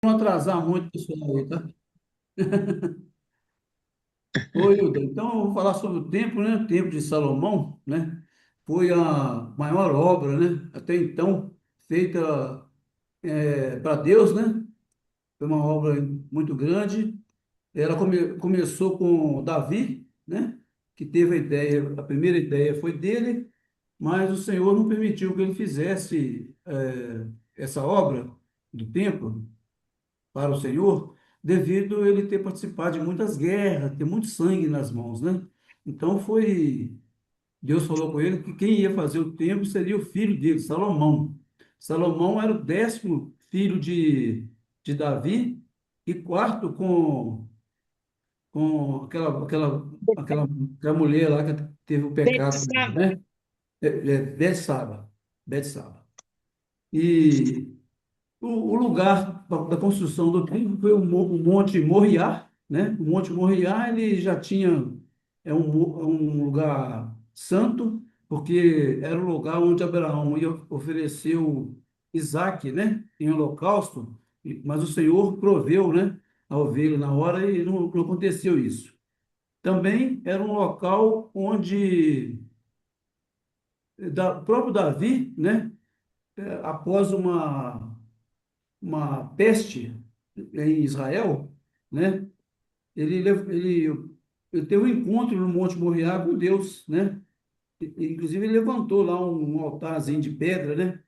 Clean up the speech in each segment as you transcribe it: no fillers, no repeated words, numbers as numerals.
Não atrasar muito o pessoal aí, tá? Oi, Hilda. Então, eu vou falar sobre o templo, né? O templo de Salomão, né? Foi a maior obra, né? Até então, feita para Deus, né? Foi uma obra muito grande. Ela começou com Davi, né? Que teve a ideia, a primeira ideia foi dele, mas o Senhor não permitiu que ele fizesse essa obra do templo para o Senhor, devido a ele ter participado de muitas guerras, ter muito sangue nas mãos, né? Então Deus falou com ele que quem ia fazer o templo seria o filho dele, Salomão. Salomão era o 10º filho de Davi e quarto com aquela mulher lá que teve o pecado com ele, Betsaba. né? Betsaba. Betsaba. E o lugar da construção do templo foi o Monte Moriá, né? O Monte Moriá, ele já tinha, um lugar santo, porque era o lugar onde Abraão ia ofereceu Isaque, né? Em holocausto, mas o Senhor proveu, né? A ovelha na hora e não aconteceu isso. Também era um local onde próprio Davi, né? Após uma peste em Israel, né? Ele teve um encontro no Monte Moriá com Deus, né? Inclusive, ele levantou lá um altarzinho de pedra, né?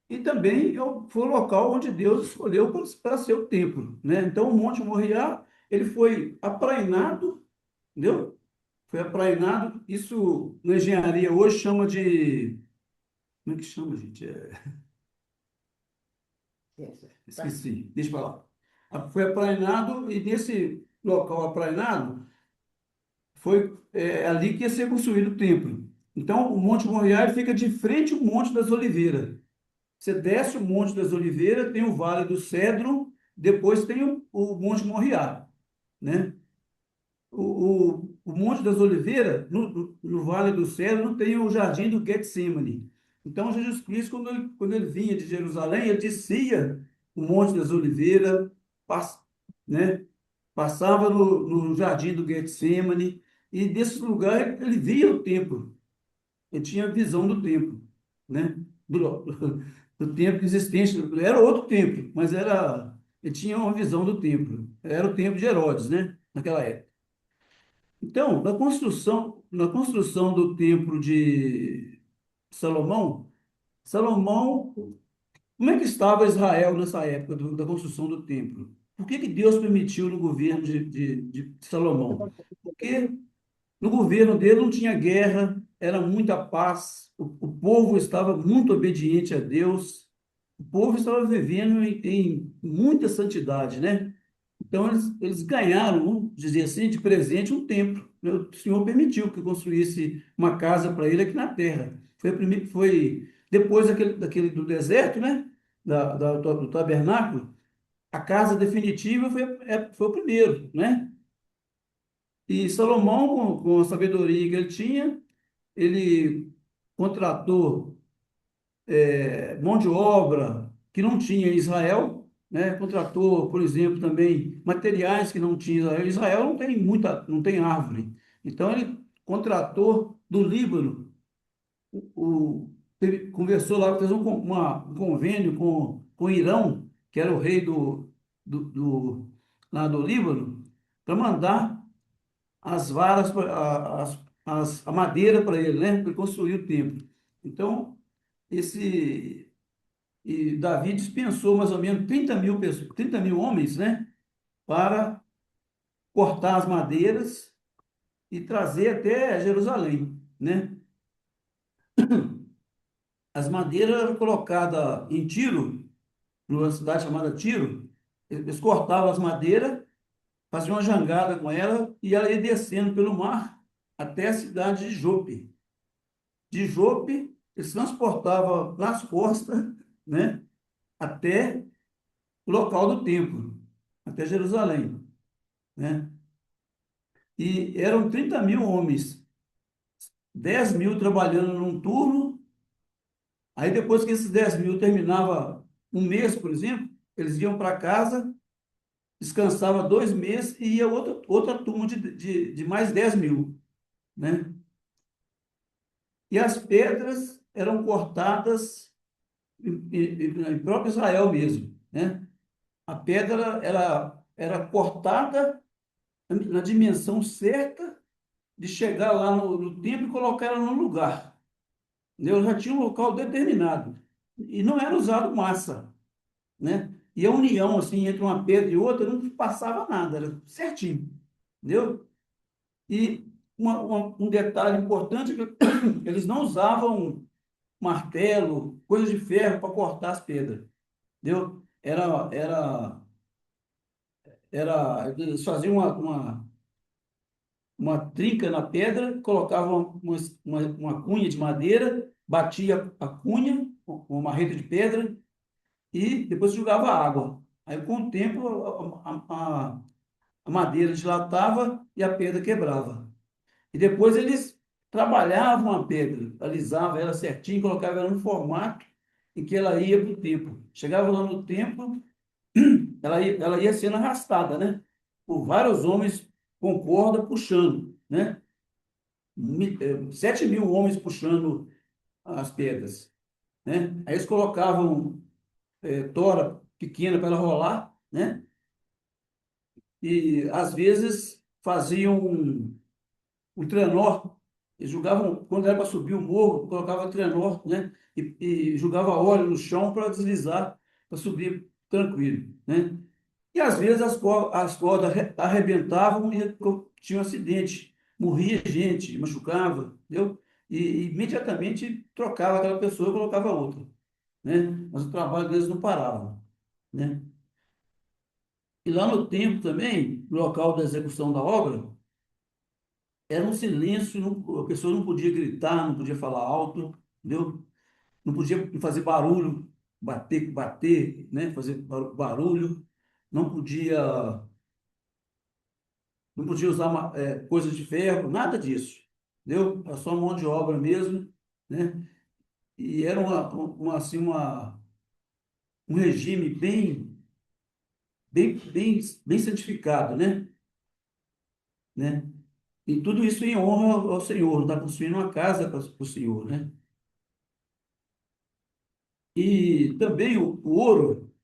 E também foi o local onde Deus escolheu para ser o templo, né? Então, o Monte Moriá, ele foi aprainado, entendeu? Foi aprainado. Isso, na engenharia, hoje chama de... Como é que chama, gente? Esqueci, deixa para lá. Foi aprainado e nesse local aprainado foi ali que ia ser construído o templo. Então, o Monte Moriá ele fica de frente ao Monte das Oliveiras. Você desce o Monte das Oliveiras, tem o Vale do Cedro, depois tem o Monte Moriá, né? O Monte das Oliveiras, no Vale do Cedro, tem o Jardim do Getsemane. Então, Jesus Cristo, quando ele vinha de Jerusalém, ele descia o Monte das Oliveiras, pass, né? Passava no Jardim do Getsemane, e desse lugar ele via o templo, ele tinha visão do templo, né? Do, do templo existente. Era outro templo, mas ele tinha uma visão do templo. Era o templo de Herodes, né? Naquela época. Então, na construção do templo de Salomão, Salomão, como é que estava Israel nessa época da construção do templo? Por que Deus permitiu no governo de Salomão? Porque no governo dele não tinha guerra, era muita paz, o povo estava muito obediente a Deus, o povo estava vivendo em muita santidade, né? Então, eles ganharam, vamos dizer assim, de presente um templo, né? O Senhor permitiu que construísse uma casa para ele aqui na terra. Foi depois daquele do deserto, né? Do tabernáculo, a casa definitiva foi o primeiro, né? E Salomão, com a sabedoria que ele tinha, ele contratou mão de obra que não tinha em Israel, né? Contratou, por exemplo, também materiais que não tinha em Israel. Israel não tem árvore. Então ele contratou do Líbano, conversou lá, fez um convênio com o Irão, que era o rei lá do Líbano, para mandar as varas, a madeira para ele, né? Para ele construir o templo. Então, esse e Davi dispensou mais ou menos 30.000 pessoas, 30.000 homens, né, para cortar as madeiras e trazer até Jerusalém, né? As madeiras eram colocadas em Tiro, numa cidade chamada Tiro. Eles cortavam as madeiras, faziam uma jangada com ela e ela ia descendo pelo mar até a cidade de Jope. De Jope, eles transportavam nas costas, né, até o local do templo, até Jerusalém, né? E eram 30.000 homens, 10.000 trabalhando num turno Aí depois que esses 10.000 terminava um mês, por exemplo, eles iam para casa, descansava 2 meses e ia outra turma de mais 10.000, né? E as pedras eram cortadas em próprio Israel mesmo, né? A pedra era cortada na dimensão certa de chegar lá no templo e colocar ela no lugar. Entendeu? Já tinha um local determinado. E não era usado massa, né? E a união, assim, entre uma pedra e outra não passava nada, era certinho, entendeu? E um detalhe importante é que eles não usavam martelo, coisa de ferro para cortar as pedras, entendeu? Eles faziam uma trinca na pedra, colocavam uma cunha de madeira, batia a cunha com uma marreta de pedra e depois jogava água. Aí, com o tempo, a madeira dilatava e a pedra quebrava. E depois eles trabalhavam a pedra, alisavam ela certinho, colocavam ela no formato em que ela ia para o templo. Chegava lá no templo, ela ia sendo arrastada, né? Por vários homens com corda puxando, né? 7.000 homens puxando as pedras, né? Aí eles colocavam tora pequena para ela rolar, né? E às vezes faziam um trenó. Eles jogavam, quando era para subir o morro, colocava trenó, né? E jogava óleo no chão para deslizar, para subir tranquilo, né? E às vezes as cordas arrebentavam e tinha um acidente, morria gente, machucava, entendeu? E imediatamente trocava aquela pessoa e colocava outra, né? Mas o trabalho deles não parava, né? E lá no templo também, no local da execução da obra, era um silêncio, a pessoa não podia gritar, não podia falar alto, entendeu? Não podia fazer barulho, bater, né? Fazer barulho, não podia, não podia usar coisas de ferro, nada disso, entendeu? Era só mão de obra mesmo, né? E era assim, um regime bem santificado, né? E tudo isso em honra ao Senhor, está construindo uma casa para o Senhor, né? E também o ouro,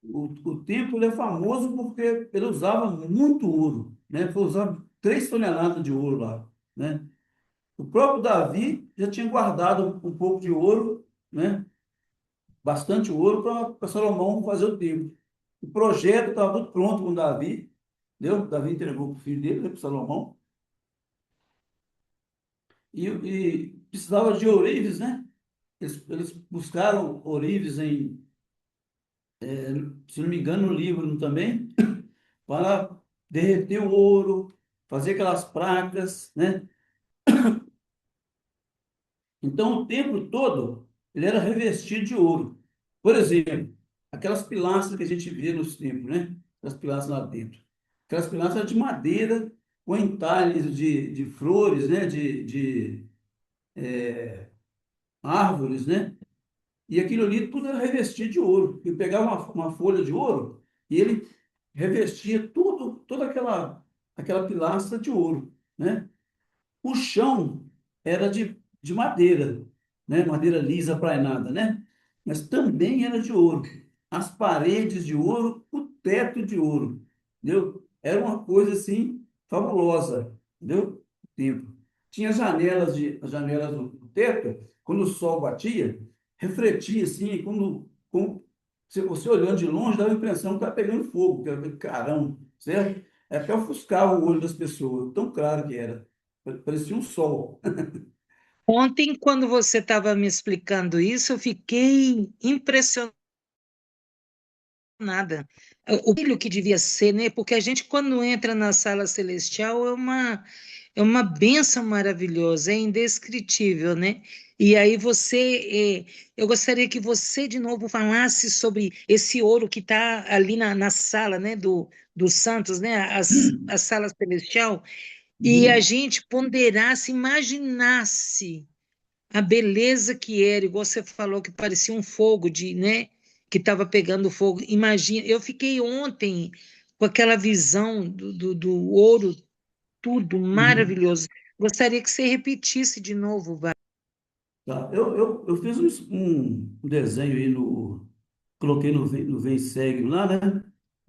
o templo ele é famoso porque ele usava muito ouro, né? Foi usado 3 toneladas de ouro lá, né? O próprio Davi já tinha guardado um pouco de ouro, né? Bastante ouro para Salomão fazer o templo. O projeto estava tudo pronto com Davi, entendeu? Davi entregou para o filho dele, né, para Salomão, e precisava de ourives, né? Eles buscaram ourives se não me engano, no Líbano também, para derreter o ouro, fazer aquelas placas, né? Então, o templo todo, ele era revestido de ouro. Por exemplo, aquelas pilastras que a gente vê nos templos, né? Aquelas pilastras lá dentro. Aquelas pilastras eram de madeira, com entalhes de flores, né? De árvores, né? E aquilo ali tudo era revestido de ouro. Eu pegava uma folha de ouro e ele revestia tudo, toda aquela pilastra de ouro, né? O chão era de madeira, né? Madeira lisa, praenada, né? Mas também era de ouro. As paredes de ouro, o teto de ouro, entendeu? Era uma coisa assim fabulosa, entendeu? O templo. Tinha as janelas do teto, quando o sol batia, refletia assim, se você olhando de longe, dava a impressão que estava pegando fogo, que era carão, certo? Até ofuscava o olho das pessoas, tão claro que era. Parecia um sol. Ontem, quando você estava me explicando isso, eu fiquei impressionada. O brilho que devia ser, né? Porque a gente, quando entra na sala celestial, é uma bênção maravilhosa, é indescritível, né? E aí eu gostaria que você de novo falasse sobre esse ouro que está ali na sala, né? Dos santos, né? A sala celestial, e a Uhum. gente ponderasse, imaginasse. a beleza que era, igual você falou, que parecia um fogo de, né, que estava pegando fogo. Imagina, eu fiquei ontem com aquela visão do ouro, tudo Uhum. maravilhoso. Gostaria que você repetisse de novo, vai. Tá. Eu fiz um desenho aí coloquei no Vem Segue lá, né?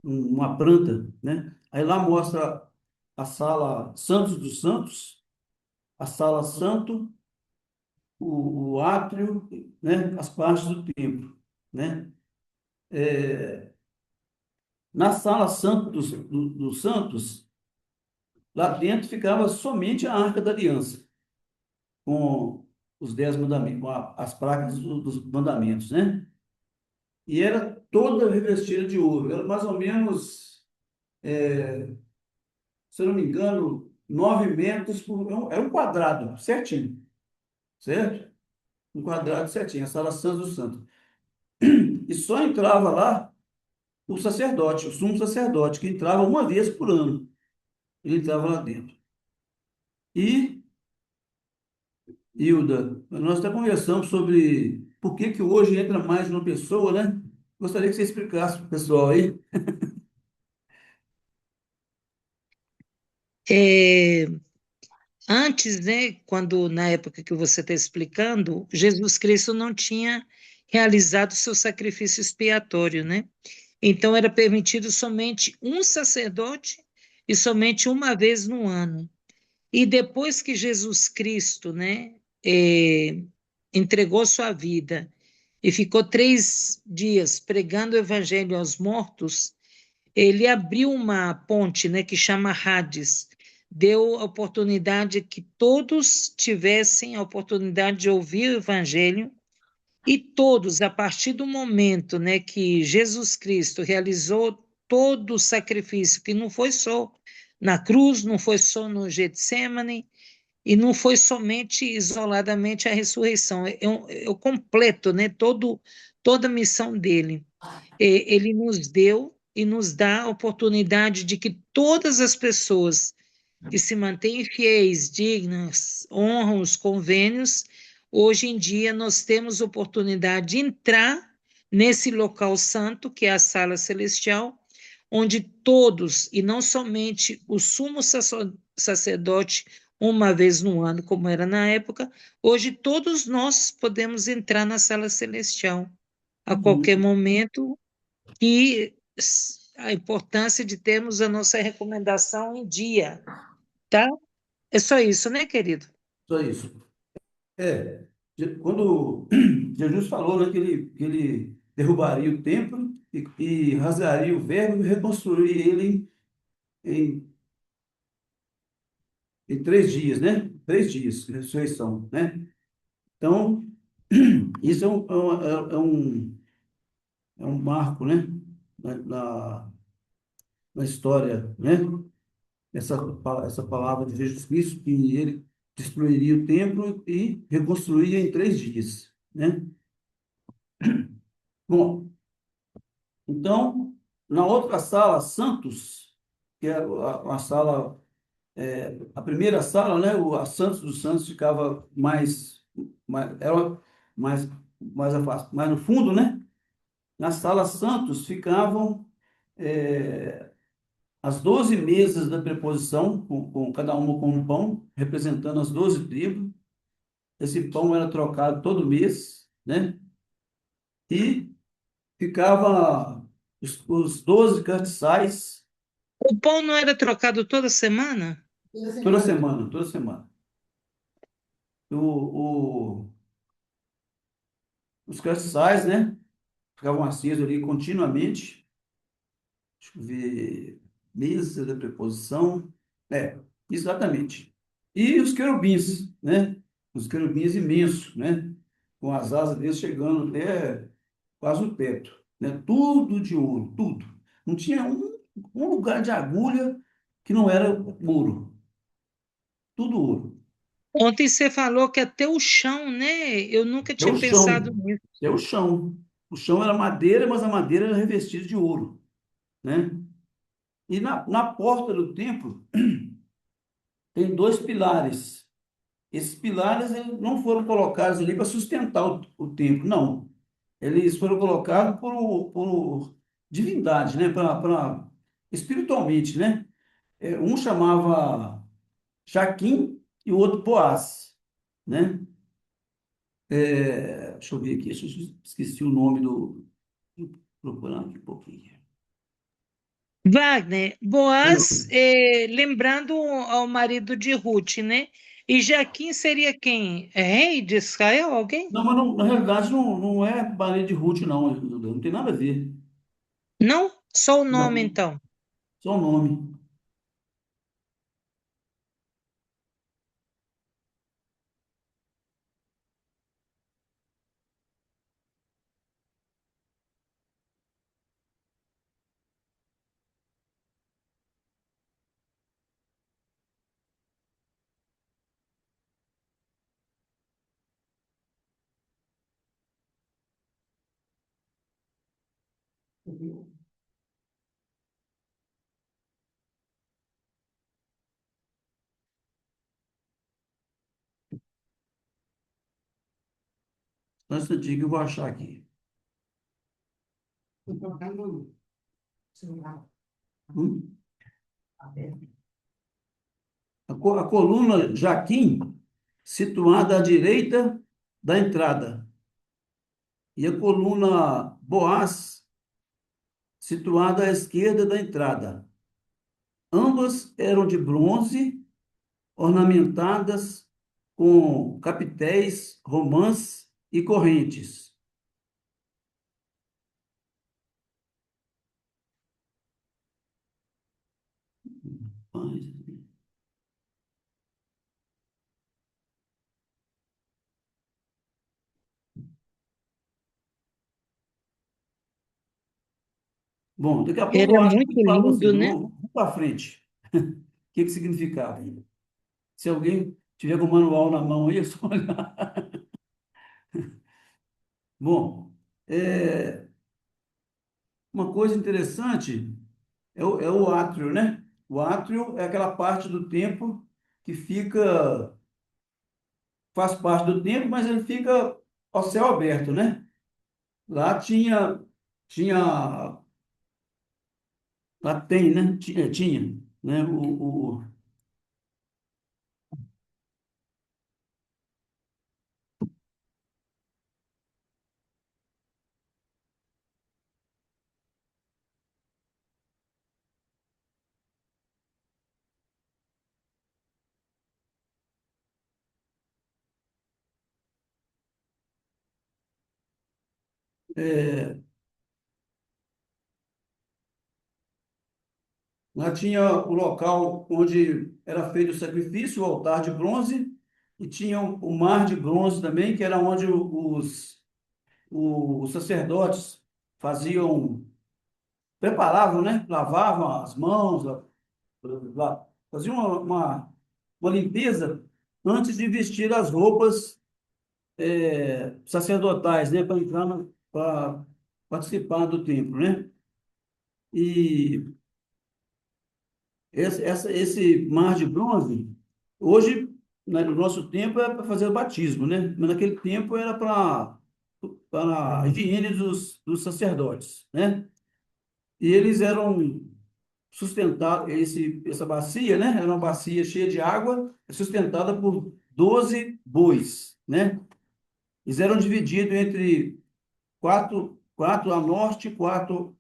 Uma planta, né? Aí lá mostra a sala Santos dos Santos, a sala Santo, o átrio, né? As partes do templo, né? Na sala Santo dos Santos, lá dentro ficava somente a Arca da Aliança, com os 10 mandamentos, com as placas dos mandamentos, né? E era toda revestida de ouro. Era mais ou menos, se eu não me engano, 9 metros é um quadrado, certinho, certo? Um quadrado certinho, a Sala Santos do Santo. E só entrava lá o sacerdote, o sumo sacerdote, que entrava uma vez por ano. Ele entrava lá dentro. E, Hilda, nós até conversamos sobre por que que hoje entra mais de uma pessoa, né? Gostaria que você explicasse para o pessoal aí. É, antes, né, quando na época que você está explicando, Jesus Cristo não tinha realizado seu sacrifício expiatório, né? Então era permitido somente um sacerdote e somente uma vez no ano. E depois que Jesus Cristo, né, entregou sua vida e ficou 3 dias pregando o evangelho aos mortos, ele abriu uma ponte, né, que chama Hades, deu a oportunidade que todos tivessem a oportunidade de ouvir o evangelho e todos, a partir do momento, né, que Jesus Cristo realizou todo o sacrifício, que não foi só na cruz, não foi só no Getsemane, e não foi somente isoladamente a ressurreição, é o completo, né, toda a missão dele. Ele nos deu e nos dá a oportunidade de que todas as pessoas que se mantêm fiéis, dignas, honram os convênios, hoje em dia nós temos oportunidade de entrar nesse local santo, que é a sala celestial, onde todos, e não somente o sumo sacerdote, uma vez no ano, como era na época, hoje todos nós podemos entrar na sala celestial a qualquer Uhum. momento, e a importância de termos a nossa recomendação em dia, tá? É só isso, né, querido? Só isso. É, quando Jesus falou, né, que ele derrubaria o templo e rasgaria o verbo e reconstruiria ele em 3 dias, né? 3 dias, ressurreição, né? Então, isso é um marco, né? Na história, né? Essa palavra de Jesus Cristo, que ele destruiria o templo e reconstruiria em 3 dias, né? Bom, então, na outra sala, Santos, que é a sala, a primeira sala, né, a Santos dos Santos ficava era mais afastado, mais no fundo, né? Na sala Santos ficavam as 12 mesas da preposição, com cada uma com um pão, representando as 12 tribos. Esse pão era trocado todo mês, né? E ficava os 12 castiçais. O pão não era trocado toda semana? Toda semana, toda semana. Os castiçais, né? Ficavam acesos ali continuamente. Deixa eu ver. Mesa da preposição. É, exatamente. E os querubins, né? Os querubins imensos, né? Com as asas deles chegando até quase o teto, né? Tudo de ouro, tudo. Não tinha um lugar de agulha que não era ouro. Tudo ouro. Ontem você falou que até o chão, né? Eu nunca É tinha o pensado chão. nisso. É o chão. O chão era madeira, mas a madeira era revestida de ouro, né? E na porta do templo tem 2 pilares. esses pilares eles não foram colocados ali para sustentar o templo, não. Eles foram colocados por divindade, né? Espiritualmente, né? Um chamava Jaquim e o outro Boaz, né? Deixa eu ver aqui, esqueci o nome procurando aqui um pouquinho. Wagner, Boaz, lembrando ao marido de Ruth, né? E Jaquim seria quem? É rei de Israel, alguém? Não, mas na realidade não é Barão de Ruth, não tem nada a ver. Não? Só o nome, Não, então. só o nome. Antes de que eu vou achar aqui. Hum? A coluna Jaquim, situada à direita da entrada, e a coluna Boaz, situada à esquerda da entrada. Ambas eram de bronze, ornamentadas com capitéis, romãs e correntes. Bom, daqui a pouco eu Era acho muito que fala para você, lindo, né? vamos para frente. O que que significava? Se alguém tiver com o manual na mão aí, é só olhar. Bom, é, uma coisa interessante é o átrio, né? O átrio é aquela parte do templo que faz parte do templo, mas ele fica ao céu aberto, né? Lá tinha, lá tem, né? Tinha, né? É, lá tinha o local onde era feito o sacrifício, o altar de bronze, e tinha o mar de bronze também, que era onde os sacerdotes faziam, preparavam, né? Lavavam as mãos, faziam uma limpeza antes de vestir as roupas sacerdotais, né? Para entrar, para participar do templo, né? E esse mar de bronze, hoje, no nosso tempo, é para fazer o batismo, né? Mas naquele tempo era para a higiene dos sacerdotes, né? E eles eram sustentados, essa bacia, né? Era uma bacia cheia de água, sustentada por 12 bois, né? Eles eram divididos entre quatro a norte, quatro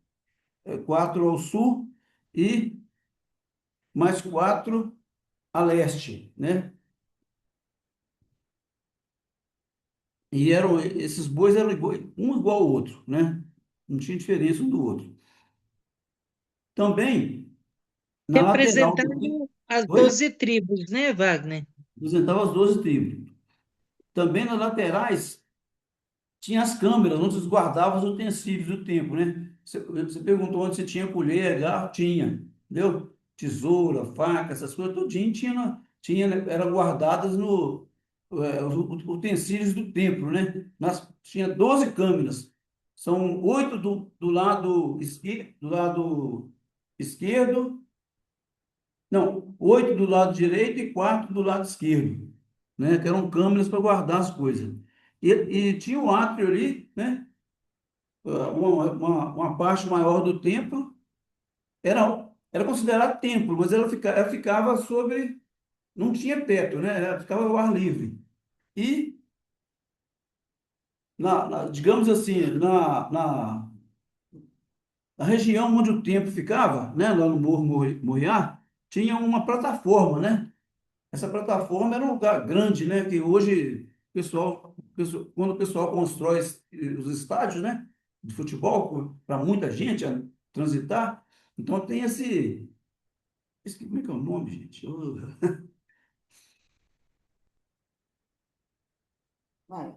ao sul e mais quatro a leste, né? E esses bois eram um igual ao outro, né? Não tinha diferença um do outro. Também, na lateral do templo, Representando as oi? 12 tribos, né, Wagner? Apresentava as 12 tribos. Também nas laterais tinha as câmeras onde se guardavam os utensílios do templo, né? Você perguntou onde você tinha colher, garfo, tinha, entendeu? Tesoura, faca, essas coisas, tudinho tinha, né, eram guardadas os utensílios do templo, né? Tinha 12 câmeras, são oito do lado esquerdo, não, oito do lado direito e quatro do lado esquerdo. né? Que eram câmeras para guardar as coisas. E tinha o átrio ali, né? Uma parte maior do templo era considerado templo, mas ela ficava sobre, não tinha teto, né? Ela ficava ao ar livre. E, digamos assim, na região onde o templo ficava, né? Lá no Morro Moriá, tinha uma plataforma, né? Essa plataforma era um lugar grande, né? Que hoje, quando o pessoal constrói os estádios, né? De futebol, para muita gente transitar, então tem como é que é o nome, gente? Vai.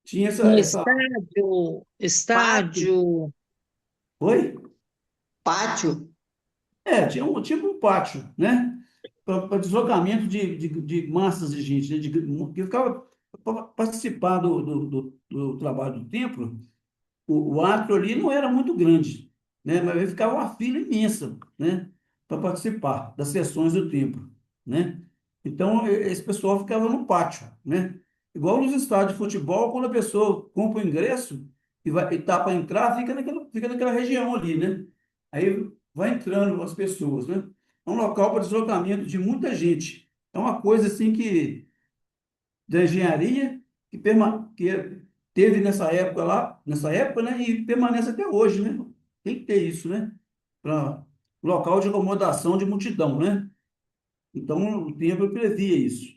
Tinha Um essa. estádio, Pátio, estádio. Oi? pátio. Tinha tipo um pátio, né? Para deslocamento de massas de gente, né? Que ficava para participar do trabalho do templo. O átrio ali não era muito grande, né? Mas aí ficava uma fila imensa, né? Para participar das sessões do templo, né? Então, esse pessoal ficava no pátio, né? Igual nos estádios de futebol, quando a pessoa compra o ingresso e tá para entrar, fica naquela região ali, né? Aí vai entrando as pessoas, né? É um local para deslocamento de muita gente. É uma coisa assim da engenharia que teve nessa época, né, e permanece até hoje, né? Tem que ter isso, né? Para local de acomodação de multidão, né? Então, o templo previa isso,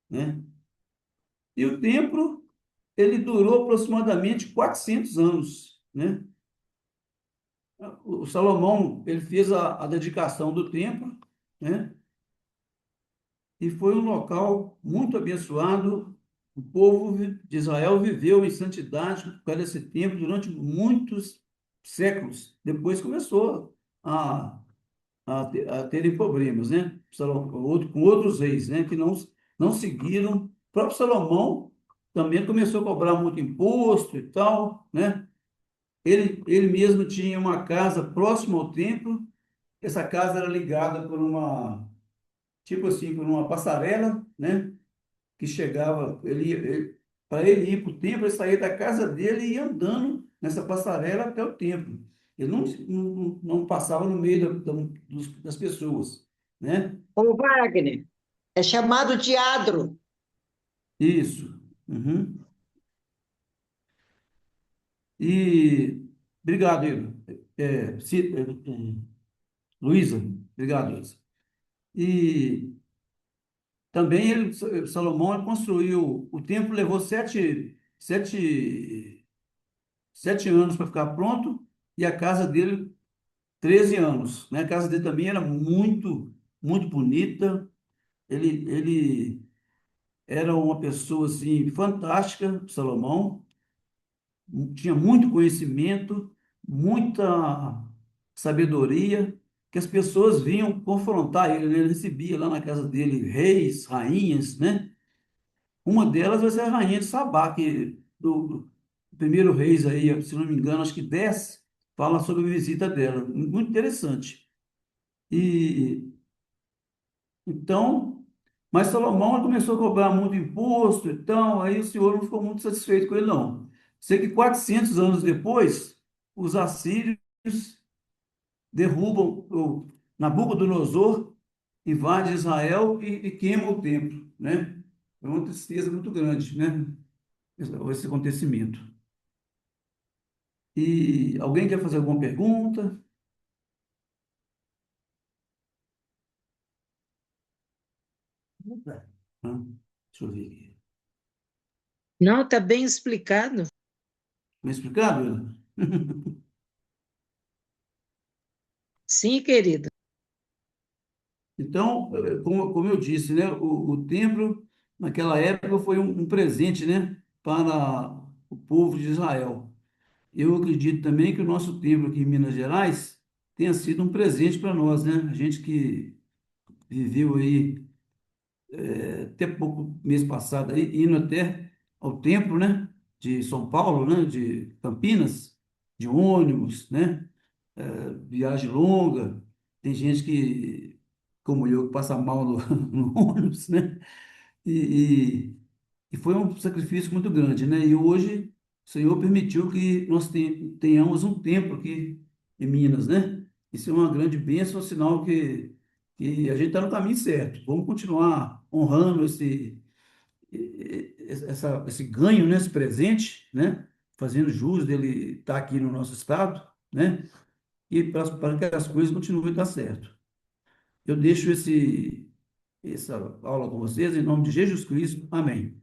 né? E o templo, ele durou aproximadamente 400 anos, né? O Salomão, ele fez a dedicação do templo, né? E foi um local muito abençoado. O povo de Israel viveu em santidade por causa desse templo durante muitos séculos. Depois começou a terem problemas, né? Com outros reis, né? Que não seguiram. O próprio Salomão também começou a cobrar muito imposto e tal, né? Ele mesmo tinha uma casa próxima ao templo. Essa casa era ligada tipo assim, por uma passarela, né? Que chegava, para ele ir para o templo, ele saía da casa dele e ia andando nessa passarela até o templo. Ele não passava no meio das pessoas, né? Ô, Wagner, é chamado de adro. Isso. Uhum. E obrigado, Igor. Luísa, obrigado, Luísa. E também Salomão ele construiu, o templo levou 7 anos para ficar pronto e a casa dele 13 anos, né? A casa dele também era muito, muito bonita. Ele era uma pessoa assim fantástica, Salomão. Tinha muito conhecimento, muita sabedoria, que as pessoas vinham confrontar ele, né? Ele recebia lá na casa dele reis, rainhas, né? Uma delas vai ser a rainha de Sabá, que do primeiro reis aí, se não me engano, acho que 10 fala sobre a visita dela. Muito interessante. E então, mas Salomão começou a cobrar muito imposto, então, aí o Senhor não ficou muito satisfeito com ele, não. Sei que 400 anos depois, os assírios derrubam Nabucodonosor, invade Israel e queima o templo, né? É uma tristeza muito grande, né? Esse acontecimento. E alguém quer fazer alguma pergunta? Deixa eu ver aqui. Não, está bem explicado. Me explicado, Ana? Sim, querido. Então, como eu disse, né, o templo, naquela época, foi um presente, né, para o povo de Israel. Eu acredito também que o nosso templo aqui em Minas Gerais tenha sido um presente para nós, né? A gente que viveu aí até pouco mês passado, aí, indo até ao templo, né, de São Paulo, né, de Campinas, de ônibus, né? Viagem longa. Tem gente que, como eu, que passa mal no, no ônibus, né? e, e foi um sacrifício muito grande, né? E hoje o Senhor permitiu que nós tenhamos um templo aqui em Minas, né? Isso é uma grande bênção, sinal que a gente está no caminho certo. Vamos continuar honrando esse ganho, né? Esse presente, né? Fazendo jus dele estar aqui no nosso estado, né? E para que as coisas continuem a dar certo. Eu deixo essa aula com vocês em nome de Jesus Cristo. Amém.